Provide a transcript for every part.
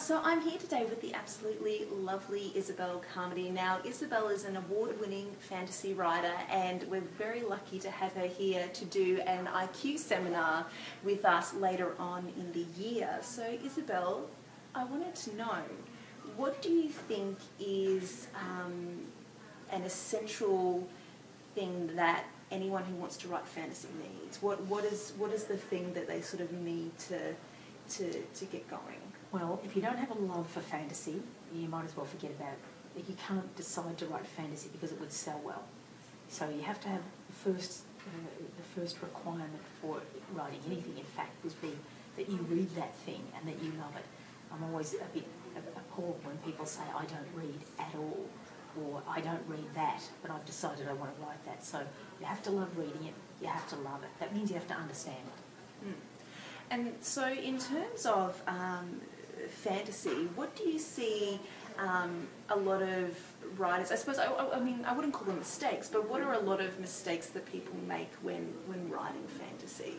So I'm here today with the absolutely lovely Isobelle Carmody. Now, Isobelle is an award-winning fantasy writer, and we're very lucky to have her here to do an IQ seminar with us later on in the year. So, Isobelle, I wanted to know, what do you think is an essential thing that anyone who wants to write fantasy needs? What is the thing that they sort of need to get going? Well, if you don't have a love for fantasy, you might as well forget about it. You can't decide to write fantasy because it would sell well. So you have to have the first requirement for writing anything, in fact, would be that you read that thing and that you love it. I'm always a bit appalled when people say, I don't read at all, or I don't read that, but I've decided I want to write that. So you have to love reading it, you have to love it. That means you have to understand it. Mm. And so in terms of fantasy, what do you see a lot of writers, I suppose, I mean, I wouldn't call them mistakes, but what are a lot of mistakes that people make when writing fantasy?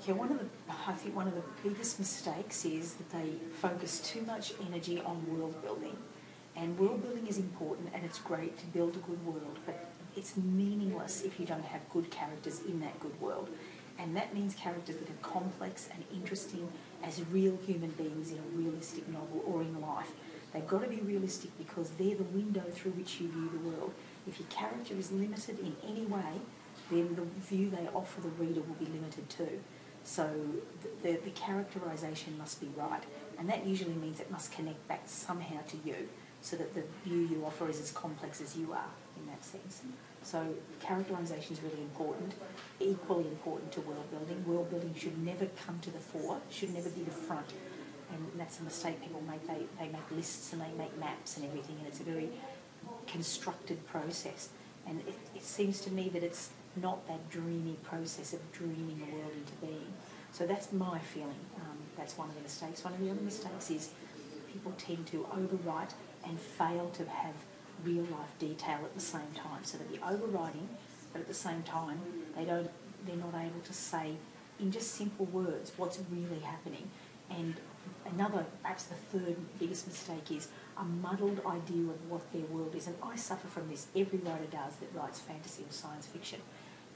Yeah, I think one of the biggest mistakes is that they focus too much energy on world building. And world building is important, and it's great to build a good world, but it's meaningless if you don't have good characters in that good world. And that means characters that are complex and interesting as real human beings in a realistic novel or in life. They've got to be realistic because they're the window through which you view the world. If your character is limited in any way, then the view they offer the reader will be limited too. So the characterisation must be right, and that usually means it must connect back somehow to you, so that the view you offer is as complex as you are in that sense. So characterisation is really important, equally important to world building. World building should never come to the fore, should never be the front. And that's a mistake people make. They make lists and they make maps and everything, and it's a very constructed process. And it seems to me that it's not that dreamy process of dreaming a world into being. So that's my feeling. That's one of the mistakes. One of the other mistakes is people tend to overwrite and fail to have real life detail at the same time. So they'll be overwriting, but at the same time they're not able to say in just simple words what's really happening. And another, perhaps the third biggest mistake, is a muddled idea of what their world is. And I suffer from this. Every writer does that writes fantasy or science fiction,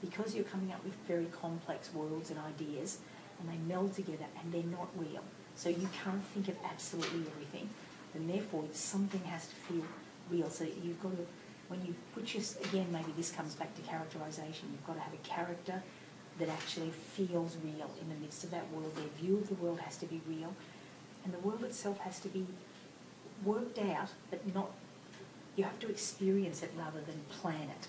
because you're coming up with very complex worlds and ideas, and they meld together and they're not real. So you can't think of absolutely everything, and therefore something has to feel real. So you've got to, when you put again, maybe this comes back to characterisation, you've got to have a character that actually feels real in the midst of that world. Their view of the world has to be real, and the world itself has to be worked out, but not, you have to experience it rather than plan it.